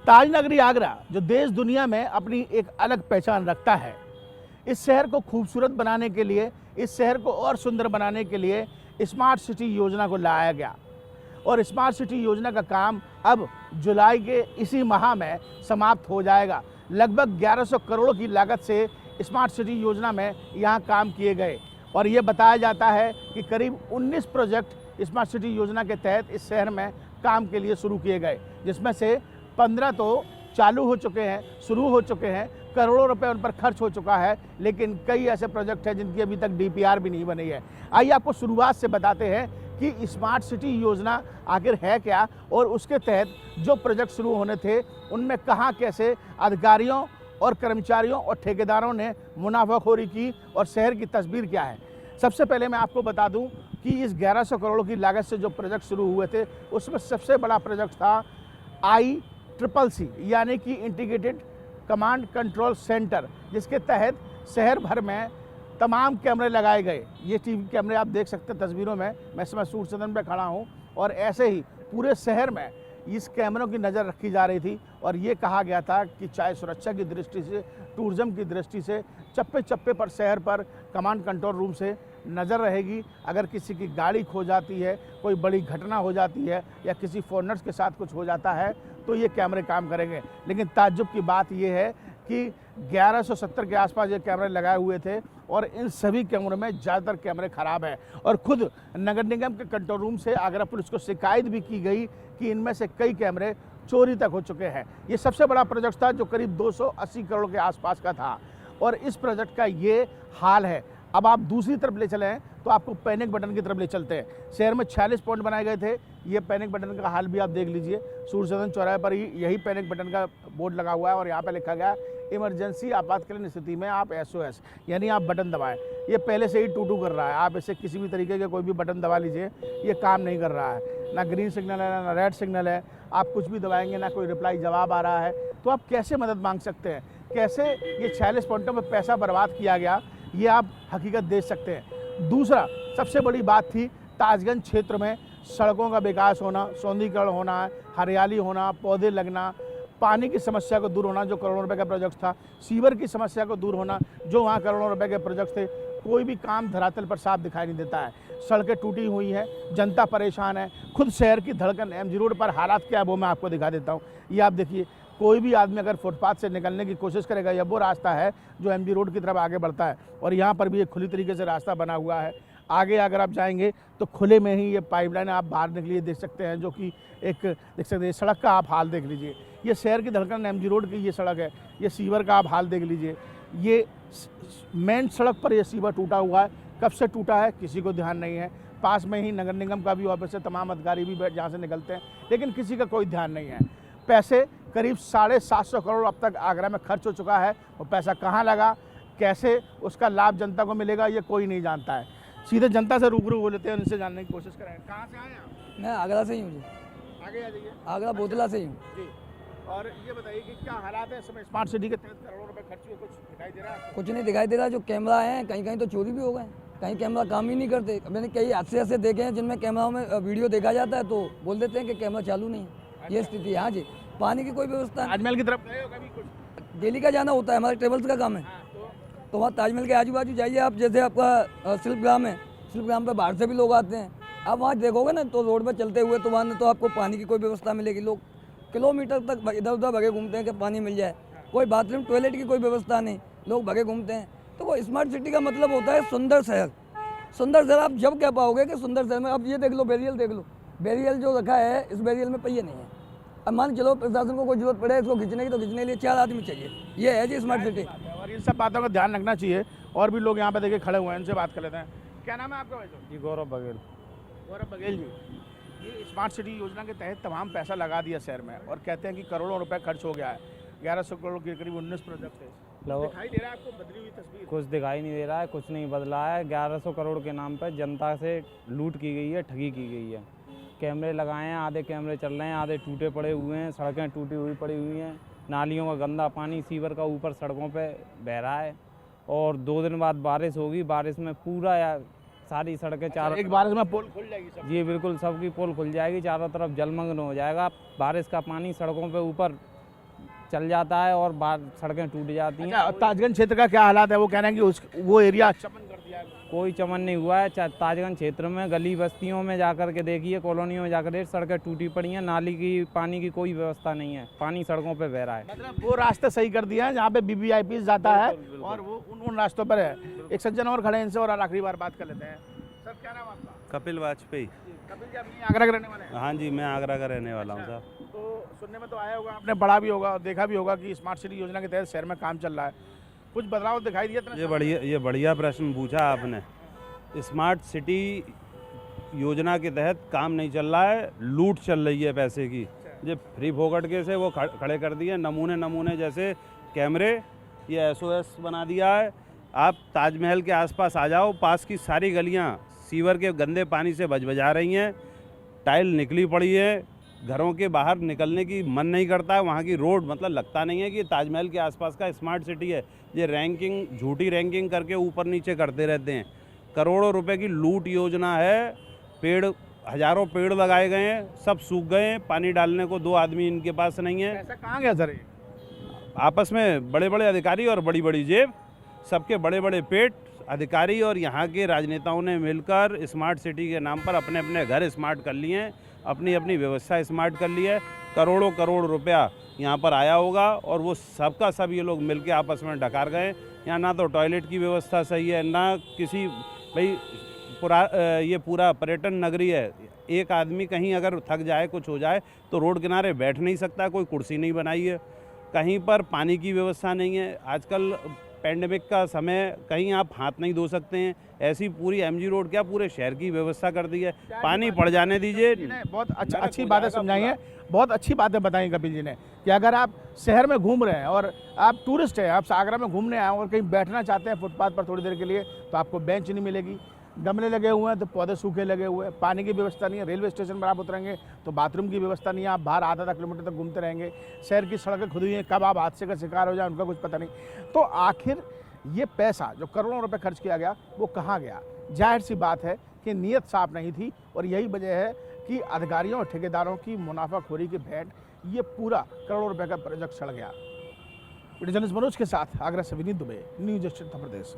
ताजनगरी आगरा जो देश दुनिया में अपनी एक अलग पहचान रखता है, इस शहर को खूबसूरत बनाने के लिए, इस शहर को और सुंदर बनाने के लिए स्मार्ट सिटी योजना को लाया गया। और स्मार्ट सिटी योजना का काम अब जुलाई के इसी माह में समाप्त हो जाएगा। लगभग 1100 करोड़ की लागत से स्मार्ट सिटी योजना में यहाँ काम किए गए और ये बताया जाता है कि करीब 19 प्रोजेक्ट स्मार्ट सिटी योजना के तहत इस शहर में काम के लिए शुरू किए गए, जिसमें से 15 तो चालू हो चुके हैं, शुरू हो चुके हैं, करोड़ों रुपए उन पर खर्च हो चुका है। लेकिन कई ऐसे प्रोजेक्ट हैं जिनकी अभी तक डीपीआर भी नहीं बनी है। आइए आपको शुरुआत से बताते हैं कि स्मार्ट सिटी योजना आखिर है क्या और उसके तहत जो प्रोजेक्ट शुरू होने थे उनमें कहाँ कैसे अधिकारियों और कर्मचारियों और ठेकेदारों ने मुनाफाखोरी की और शहर की तस्वीर क्या है। सबसे पहले मैं आपको बता दूं कि इस 1100 करोड़ की लागत से जो प्रोजेक्ट शुरू हुए थे उसमें सबसे बड़ा प्रोजेक्ट था ICCC यानी कि इंटीग्रेटेड कमांड कंट्रोल सेंटर, जिसके तहत शहर भर में तमाम कैमरे लगाए गए। ये टीवी कैमरे आप देख सकते हैं तस्वीरों में, मैं इस समय सूर्य सदन पर खड़ा हूँ और ऐसे ही पूरे शहर में इस कैमरों की नज़र रखी जा रही थी। और ये कहा गया था कि चाहे सुरक्षा की दृष्टि से, टूरिज्म की दृष्टि से, चप्पे चप्पे पर शहर पर कमांड कंट्रोल रूम से नज़र रहेगी। अगर किसी की गाड़ी खो जाती है, कोई बड़ी घटना हो जाती है या किसी फॉरेनर्स के साथ कुछ हो जाता है तो ये कैमरे काम करेंगे। लेकिन ताज्जुब की बात ये है कि 1170 के आसपास ये कैमरे लगाए हुए थे और इन सभी कैमरों में ज़्यादातर कैमरे ख़राब हैं। और खुद नगर निगम के कंट्रोल रूम से आगरा पुलिस को शिकायत भी की गई कि इनमें से कई कैमरे चोरी तक हो चुके हैं। ये सबसे बड़ा प्रोजेक्ट था जो करीब 280 करोड़ के आसपास का था और इस प्रोजेक्ट का ये हाल है। अब आप दूसरी तरफ ले चले हैं तो आपको पैनिक बटन की तरफ ले चलते हैं। शहर में 46 पॉइंट बनाए गए थे। ये पैनिक बटन का हाल भी आप देख लीजिए। सूर्य सदन चौराहे पर ही यही पैनिक बटन का बोर्ड लगा हुआ है और यहाँ पे लिखा गया इमरजेंसी आपातकालीन स्थिति में आप SOS यानी आप बटन दबाएं। ये पहले से ही टू कर रहा है। आप इसे किसी भी तरीके के कोई भी बटन दबा लीजिए, ये काम नहीं कर रहा है। ना ग्रीन सिग्नल है, ना रेड सिग्नल है। आप कुछ भी दबाएंगे ना कोई रिप्लाई जवाब आ रहा है। तो आप कैसे मदद मांग सकते हैं? कैसे ये 46 पॉइंटों में पैसा बर्बाद किया गया, ये आप हकीकत देख सकते हैं। दूसरा सबसे बड़ी बात थी ताजगंज क्षेत्र में सड़कों का विकास होना, सौंदर्यीकरण होना, हरियाली होना, पौधे लगना, पानी की समस्या को दूर होना जो करोड़ों रुपए का प्रोजेक्ट था, सीवर की समस्या को दूर होना जो वहाँ करोड़ों रुपए के प्रोजेक्ट थे। कोई भी काम धरातल पर साफ दिखाई नहीं देता है। सड़कें टूटी हुई हैं, जनता परेशान है। खुद शहर की धड़कन MG रोड पर हालात क्या है वो मैं आपको दिखा देता हूँ। ये आप देखिए, कोई भी आदमी अगर फुटपाथ से निकलने की कोशिश करेगा, यह वो रास्ता है जो MG रोड की तरफ आगे बढ़ता है और यहाँ पर भी एक खुली तरीके से रास्ता बना हुआ है। आगे अगर आप जाएंगे तो खुले में ही ये पाइपलाइन आप बाहर निकलिए देख सकते हैं, जो कि एक देख सकते हैं। सड़क का आप हाल देख लीजिए, ये शहर की धड़कन MG रोड की ये सड़क है। ये सीवर का आप हाल देख लीजिए। ये मेन सड़क पर ये सीवर टूटा हुआ है। कब से टूटा है किसी को ध्यान नहीं है। पास में ही नगर निगम का भी ऑफिस है, तमाम अधिकारी भी जहाँ से निकलते हैं, लेकिन किसी का कोई ध्यान नहीं है। पैसे करीब 750 करोड़ अब तक आगरा में खर्च हो चुका है। वो पैसा कहाँ लगा, कैसे उसका लाभ जनता को मिलेगा, ये कोई नहीं जानता है। सीधे जनता से रूबरू हो लेते हैं, उनसे जानने की कोशिश करें। कहाँ से आए आप? मैं आगरा से ही हूँ जी। आगे आ जाइए। आगरा बोतला से ही हूँ जी। और ये बताइए कि क्या हालात है इस समय स्मार्ट सिटी के तहत करोड़ों रुपए खर्च हुए, कुछ दिखाई दे रहा है? कुछ नहीं दिखाई दे रहा। जो कैमरा है कहीं कहीं तो चोरी भी हो गए, कहीं कैमरा काम ही नहीं करते। मैंने कई हादसे ऐसे देखे हैं जिनमें कैमराओं में वीडियो देखा जाता है तो बोल देते हैं कि कैमरा चालू नहीं है। ये स्थिति है। हाँ जी। पानी की कोई व्यवस्था नहीं। ताजमहल की तरफ गए हो कभी? कुछ डेली का जाना होता है, हमारे ट्रेवल्स का काम है। तो वहाँ ताजमहल के आजू बाजू जाइए आप। जैसे आपका शिल्पग्राम है, शिल्पग्राम पर बाहर से भी लोग आते हैं। आप वहाँ देखोगे ना तो रोड पर चलते हुए तो वहाँ तो आपको पानी की कोई व्यवस्था मिलेगी। लोग किलोमीटर तक इधर उधर भगे घूमते हैं कि पानी मिल जाए। कोई बाथरूम टॉयलेट की कोई व्यवस्था नहीं, लोग भगे घूमते हैं। तो वो स्मार्ट सिटी का मतलब होता है सुंदर शहर। सुंदर शहर आप जब कह पाओगे कि सुंदर शहर में। अब ये देख लो, बैरियल देख लो। बैरियल जो रखा है, इस बैरियल में पहिए नहीं है। अब मान चलो प्रशासन को कोई जरूरत पड़े इसको खींचने की, तो खींचने के लिए 4 आदमी चाहिए। ये है जी स्मार्ट सिटी। और इन सब बातों का ध्यान रखना चाहिए। और भी लोग यहाँ पे देखिए खड़े हुए हैं, इनसे बात कर लेते हैं। क्या नाम है आपका भाई? जी गौरव बघेल। गौरव बघेल जी, ये स्मार्ट सिटी योजना के तहत तमाम पैसा लगा दिया शहर में और कहते हैं कि करोड़ों रुपए खर्च हो गया है। 1100 करोड़ के करीब 19 प्रोजेक्ट है। दिखाई दे रहा है आपको बदली हुई तस्वीर? कुछ दिखाई नहीं दे रहा है, कुछ नहीं बदला है। 1100 करोड़ के नाम पर जनता से लूट की गई है, ठगी की गई है। कैमरे लगाए हैं, आधे कैमरे चल रहे हैं, आधे टूटे पड़े हुए हैं। सड़कें टूटी हुई पड़ी हुई हैं। नालियों का गंदा पानी सीवर का ऊपर सड़कों पे बह रहा है। और 2 दिन बाद बारिश होगी, बारिश में पूरा सारी सड़कें चारों एक बारिश में पोल खुल जाएगी सब? जी बिल्कुल, सबकी पोल खुल जाएगी, चारों तरफ जलमग्न हो जाएगा। बारिश का पानी सड़कों पे ऊपर चल जाता है और बाहर सड़कें टूट जाती हैं। अच्छा, ताजगंज क्षेत्र का क्या हालात है? वो कह रहे हैं कि वो एरिया चमन कर दिया है। कोई चमन नहीं हुआ है। ताजगंज क्षेत्र में गली बस्तियों में जाकर के देखिए, कॉलोनियों में जाकर देखिए, सड़कें टूटी पड़ी हैं, नाली की पानी की कोई व्यवस्था नहीं है, पानी सड़कों पे बह रहा है। मतलब वो रास्ते सही कर दिया है जहाँ पे BVIP जाता है और वो उन रास्तों पर है। एक सज्जन और खड़े हैं, इनसे और आखिरी बार बात कर लेते हैं। सर, क्या नाम आपका? कपिल वाजपेयी। कपिल जी, अपनी आगरा के रहने वाले हैं? हाँ जी, मैं आगरा का रहने वाला हूँ अच्छा, साहब। तो सुनने में तो आया होगा, आपने पढ़ा भी होगा और देखा भी होगा कि स्मार्ट सिटी योजना के तहत शहर में काम चल रहा है, कुछ बदलाव दिखाई दिया इतना? ये बढ़िया प्रश्न पूछा आपने। स्मार्ट सिटी योजना के तहत काम नहीं चल रहा है, लूट चल रही है पैसे की। जो फ्री फोकट के से वो खड़े कर दिए नमूने जैसे कैमरे, ये SOS बना दिया है। आप ताजमहल के आसपास आ जाओ, पास की सारी गलियां सीवर के गंदे पानी से बजबजा रही हैं, टाइल निकली पड़ी है, घरों के बाहर निकलने की मन नहीं करता है। वहाँ की रोड मतलब लगता नहीं है कि ताजमहल के आसपास का स्मार्ट सिटी है। ये रैंकिंग, झूठी रैंकिंग करके ऊपर नीचे करते रहते हैं। करोड़ों रुपए की लूट योजना है। पेड़, हजारों पेड़ लगाए गए हैं, सब सूख गए हैं, पानी डालने को 2 आदमी इनके पास नहीं है। ऐसा कहाँ गया सर? आपस में बड़े बड़े अधिकारी और बड़ी बड़ी जेब, सबके बड़े बड़े पेट, अधिकारी और यहाँ के राजनेताओं ने मिलकर स्मार्ट सिटी के नाम पर अपने अपने घर स्मार्ट कर लिए हैं, अपनी अपनी व्यवस्था स्मार्ट कर ली है। करोड़ों करोड़ रुपया यहाँ पर आया होगा और वो सबका सब ये लोग मिलके आपस में डकार गए। यहाँ ना तो टॉयलेट की व्यवस्था सही है, ना किसी भाई ये पूरा पर्यटन नगरी है। एक आदमी कहीं अगर थक जाए, कुछ हो जाए तो रोड किनारे बैठ नहीं सकता, कोई कुर्सी नहीं बनाई है। कहीं पर पानी की व्यवस्था नहीं है। आजकल पैंडेमिक का समय, कहीं आप हाथ नहीं धो सकते हैं। ऐसी पूरी MG रोड क्या पूरे शहर की व्यवस्था कर दी है। पानी पड़ जाने दीजिए। बहुत अच्छी बातें समझाई हैं, बहुत अच्छी बातें बताई कपिल जी ने कि अगर आप शहर में घूम रहे हैं और आप टूरिस्ट हैं, आप आगरा में घूमने आए और कहीं बैठना चाहते हैं फुटपाथ पर थोड़ी देर के लिए, तो आपको बेंच नहीं मिलेगी, गमले लगे हुए हैं तो पौधे सूखे लगे हुए हैं, पानी की व्यवस्था नहीं है। रेलवे स्टेशन पर आप उतरेंगे तो बाथरूम की व्यवस्था नहीं है, आप बाहर आधा किलोमीटर तक घूमते रहेंगे। शहर की सड़कें खुद हुई हैं, कब आप हादसे का शिकार हो जाए उनका कुछ पता नहीं। तो आखिर ये पैसा जो करोड़ों रुपए खर्च किया गया वो कहाँ गया? जाहिर सी बात है कि नीयत साफ नहीं थी और यही वजह है कि अधिकारियों और ठेकेदारों की मुनाफाखोरी के भेंट ये पूरा करोड़ों रुपए का प्रोजेक्ट सड़ गया। जर्नलिस्ट मनोज के साथ आगरा से विनीत दुबे, न्यूज़ 18 उत्तर प्रदेश।